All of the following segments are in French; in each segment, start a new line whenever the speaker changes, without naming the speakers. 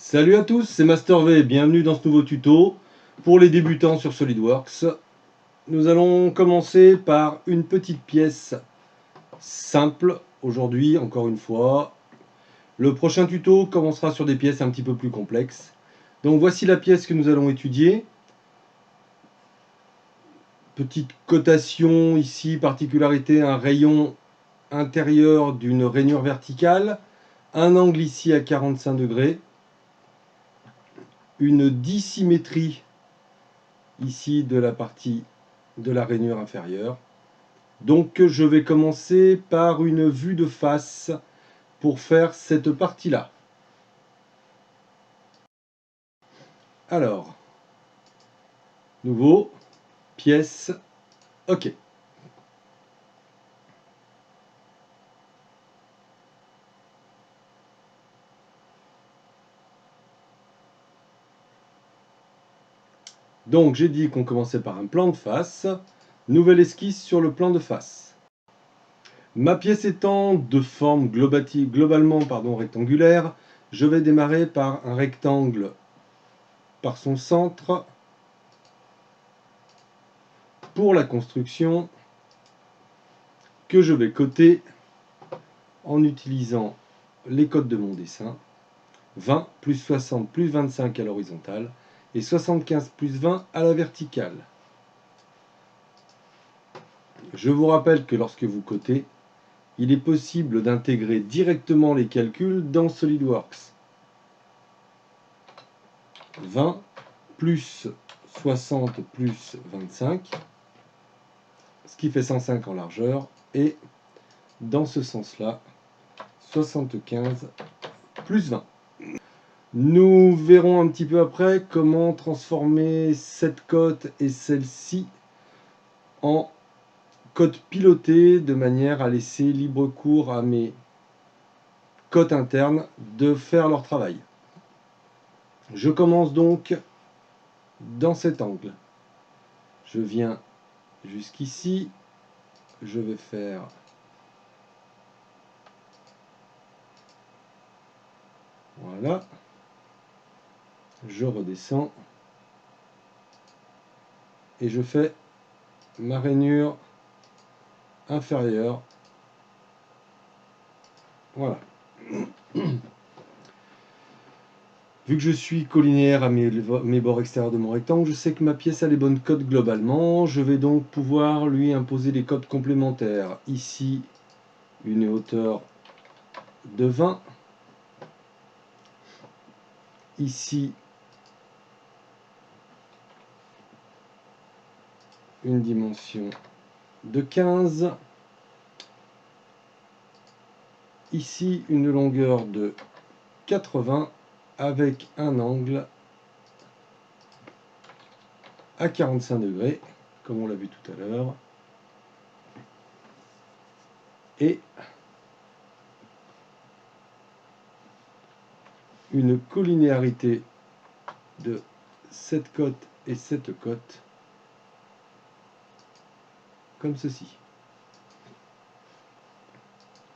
Salut à tous, c'est Master V, bienvenue dans ce nouveau tuto pour les débutants sur SolidWorks. Nous allons commencer par une petite pièce simple aujourd'hui, encore une fois. Le prochain tuto commencera sur des pièces un petit peu plus complexes. Donc voici la pièce que nous allons étudier. Petite cotation ici, particularité, un rayon intérieur d'une rainure verticale, un angle ici à 45 degrés, une dissymétrie ici de la partie de la rainure inférieure. Donc je vais commencer par une vue de face pour faire cette partie-là. Alors, nouveau, pièce, OK. Donc j'ai dit qu'on commençait par un plan de face. Nouvelle esquisse sur le plan de face. Ma pièce étant de forme globalement rectangulaire, je vais démarrer par un rectangle par son centre pour la construction que je vais coter en utilisant les codes de mon dessin. 20 plus 60 plus 25 à l'horizontale et 75 plus 20 à la verticale. Je vous rappelle que lorsque vous cotez, il est possible d'intégrer directement les calculs dans SolidWorks. 20 plus 60 plus 25, ce qui fait 105 en largeur, et dans ce sens-là, 75 plus 20. Nous verrons un petit peu après comment transformer cette cote et celle-ci en cote pilotée de manière à laisser libre cours à mes cotes internes de faire leur travail. Je commence donc dans cet angle. Je viens jusqu'ici, je vais faire voilà, je redescends et je fais ma rainure inférieure. Voilà. Vu que je suis collinéaire à mes bords extérieurs de mon rectangle, je sais que ma pièce a les bonnes cotes globalement. Je vais donc pouvoir lui imposer des cotes complémentaires. Ici, une hauteur de 20. Ici, une dimension de 15. Ici, une longueur de 80 avec un angle à 45 degrés, comme on l'a vu tout à l'heure. Et une collinéarité de cette cote et cette cote, comme ceci.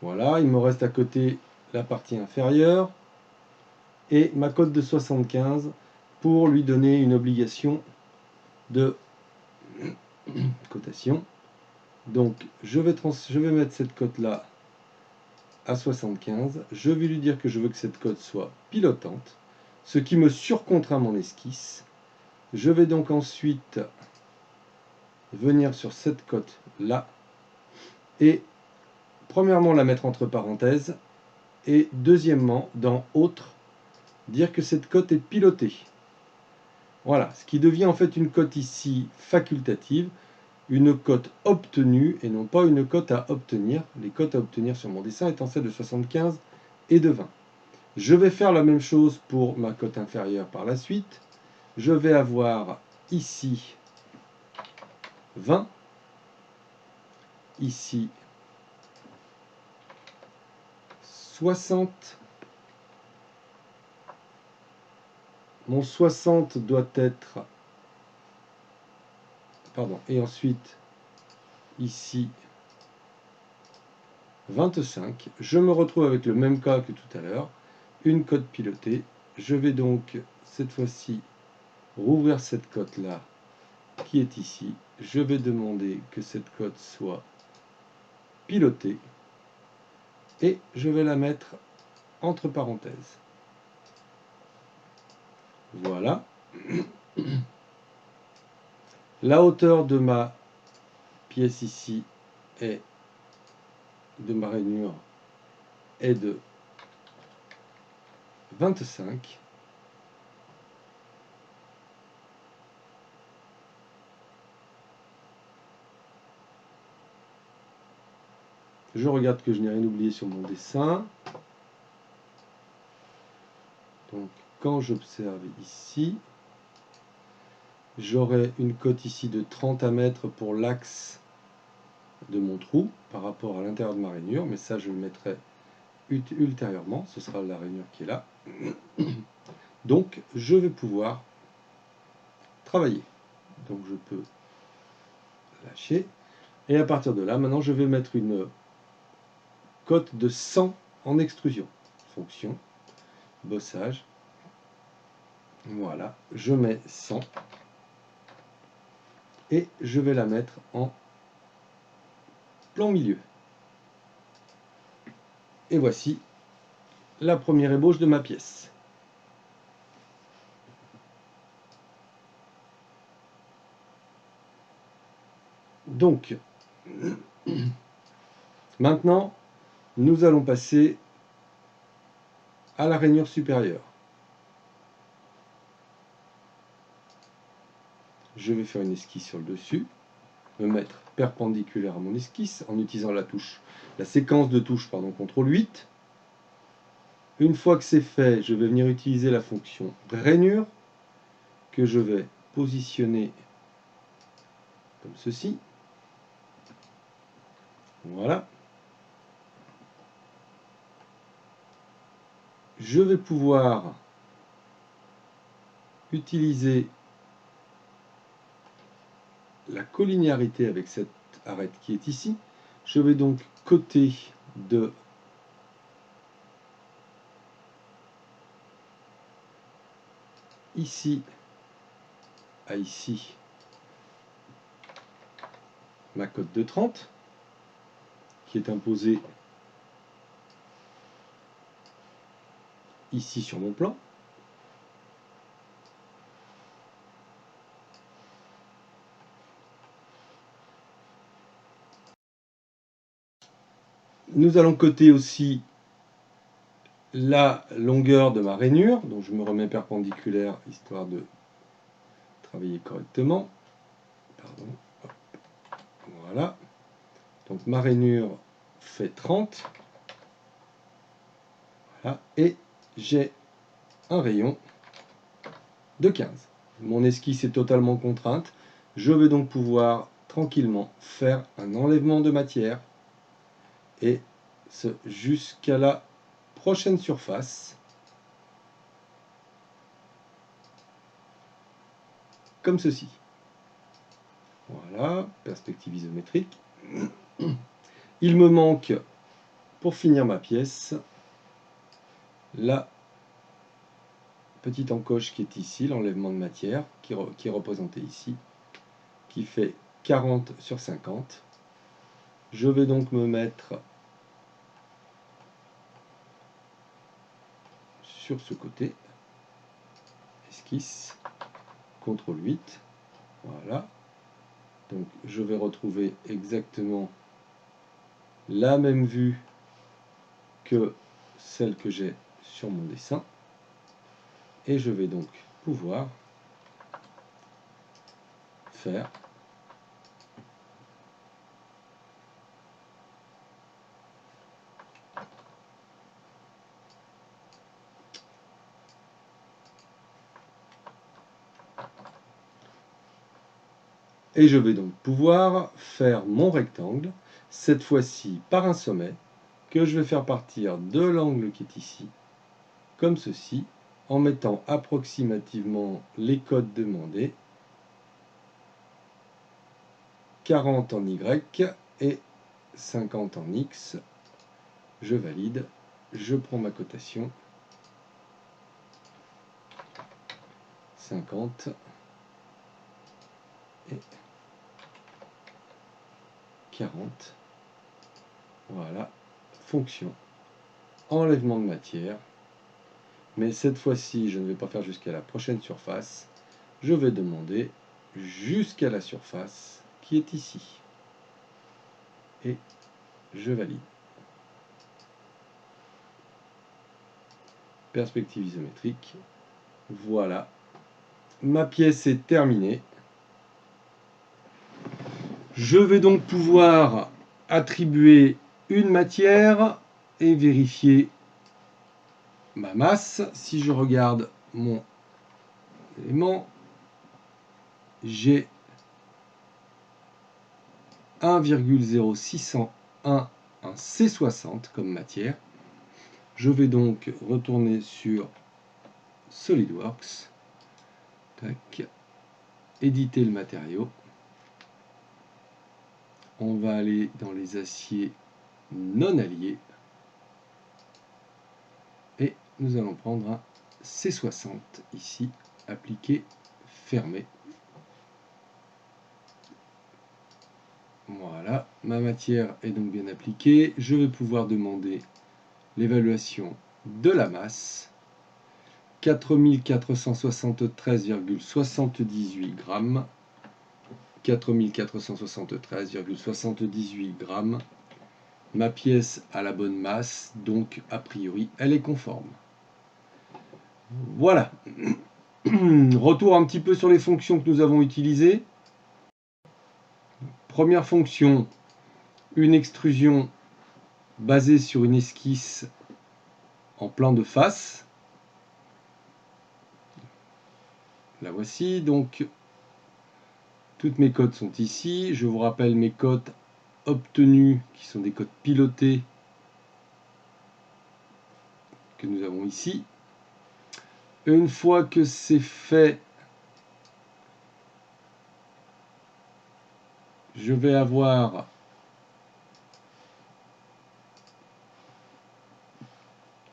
Voilà, il me reste à côté la partie inférieure et ma cote de 75 pour lui donner une obligation de cotation. Donc je vais mettre cette cote là à 75. Je vais lui dire que je veux que cette cote soit pilotante, ce qui me surcontraint mon esquisse. Je vais donc ensuite venir sur cette cote là et premièrement la mettre entre parenthèses et deuxièmement dans autre dire que cette cote est pilotée. Voilà, ce qui devient en fait une cote ici facultative, une cote obtenue et non pas une cote à obtenir. Les cotes à obtenir sur mon dessin étant celles de 75 et de 20. Je vais faire la même chose pour ma cote inférieure par la suite. Je vais avoir ici 20, ici 60. Mon 60 doit être... Pardon, et ensuite ici 25. Je me retrouve avec le même cas que tout à l'heure. Une cote pilotée je vais donc cette fois-ci rouvrir cette cote là qui est ici. Je vais demander que cette cote soit pilotée et je vais la mettre entre parenthèses. Voilà. La hauteur de ma pièce ici est de ma rainure est de 25. Je regarde que je n'ai rien oublié sur mon dessin. Donc quand j'observe ici, j'aurai une cote ici de 30 à mettre pour l'axe de mon trou par rapport à l'intérieur de ma rainure, mais ça je le mettrai ultérieurement, ce sera la rainure qui est là. Donc je vais pouvoir travailler. Donc je peux lâcher. Et à partir de là, maintenant je vais mettre une cote de 100 en extrusion. Fonction, bossage. Voilà, je mets 100. Et je vais la mettre en plan milieu. Et voici la première ébauche de ma pièce. Donc, maintenant, nous allons passer à la rainure supérieure. Je vais faire une esquisse sur le dessus, me mettre perpendiculaire à mon esquisse en utilisant la séquence de touches, CTRL 8. Une fois que c'est fait, je vais venir utiliser la fonction rainure que je vais positionner comme ceci. Voilà. Je vais pouvoir utiliser la collinéarité avec cette arête qui est ici. Je vais donc coter de ici à ici ma cote de 30 qui est imposée ici sur mon plan. Nous allons coter aussi la longueur de ma rainure, donc je me remets perpendiculaire histoire de travailler correctement. Pardon. Voilà. Donc ma rainure fait 30. Voilà. Et j'ai un rayon de 15. Mon esquisse est totalement contrainte. Je vais donc pouvoir tranquillement faire un enlèvement de matière et jusqu'à la prochaine surface, comme ceci. Voilà, perspective isométrique. Il me manque, pour finir ma pièce, la petite encoche qui est ici, l'enlèvement de matière, qui est représenté ici, qui fait 40 sur 50. Je vais donc me mettre sur ce côté, esquisse, CTRL 8, voilà. Donc je vais retrouver exactement la même vue que celle que j'ai sur mon dessin. Et je vais donc pouvoir faire et je vais donc pouvoir faire mon rectangle, cette fois-ci par un sommet, que je vais faire partir de l'angle qui est ici, comme ceci, en mettant approximativement les codes demandés, 40 en Y et 50 en X. Je valide, je prends ma cotation 50 et 40. Voilà, fonction enlèvement de matière. Mais cette fois-ci, je ne vais pas faire jusqu'à la prochaine surface. Je vais demander jusqu'à la surface qui est ici. Et je valide. Perspective isométrique. Voilà. Ma pièce est terminée. Je vais donc pouvoir attribuer une matière et vérifier ma masse. Si je regarde mon élément, j'ai 1,0601 un C60 comme matière. Je vais donc retourner sur SolidWorks. Tac. Éditer le matériau. On va aller dans les aciers non alliés. Et nous allons prendre un C60 ici, appliqué, fermé. Voilà, ma matière est donc bien appliquée. Je vais pouvoir demander l'évaluation de la masse. 4473,78 grammes. 4473,78 grammes. Ma pièce a la bonne masse, donc a priori elle est conforme. Voilà. Retour un petit peu sur les fonctions que nous avons utilisées. Première fonction, une extrusion basée sur une esquisse en plan de face. La voici, donc toutes mes cotes sont ici. Je vous rappelle mes cotes obtenues, qui sont des cotes pilotées que nous avons ici. Une fois que c'est fait, je vais avoir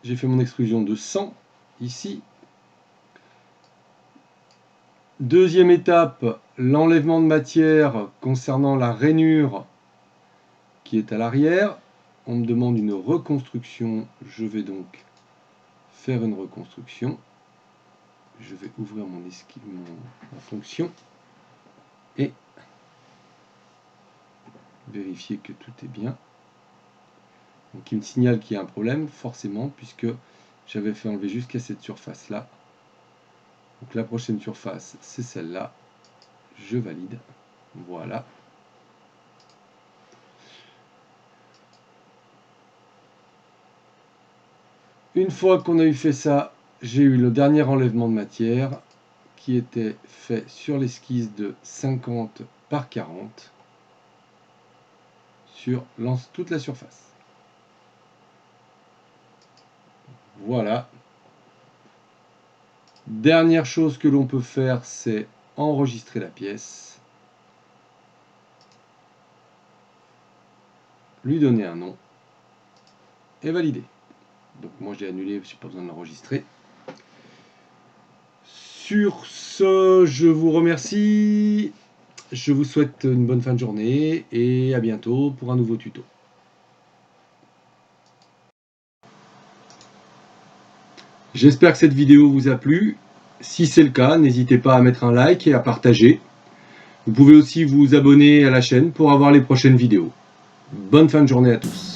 j'ai fait mon extrusion de 100 ici. Deuxième étape, l'enlèvement de matière concernant la rainure qui est à l'arrière. On me demande une reconstruction. Je vais donc faire une reconstruction. Je vais ouvrir ma fonction et vérifier que tout est bien. Donc il me signale qu'il y a un problème, forcément, puisque j'avais fait enlever jusqu'à cette surface-là. Donc la prochaine surface, c'est celle-là. Je valide. Voilà. Une fois qu'on a eu fait ça, j'ai eu le dernier enlèvement de matière qui était fait sur l'esquisse de 50 par 40 sur toute la surface. Voilà. Dernière chose que l'on peut faire, c'est enregistrer la pièce, lui donner un nom et valider. Donc moi j'ai annulé, je n'ai pas besoin de l'enregistrer. Sur ce, je vous remercie. Je vous souhaite une bonne fin de journée et à bientôt pour un nouveau tuto. J'espère que cette vidéo vous a plu. Si c'est le cas, n'hésitez pas à mettre un like et à partager. Vous pouvez aussi vous abonner à la chaîne pour avoir les prochaines vidéos. Bonne fin de journée à tous.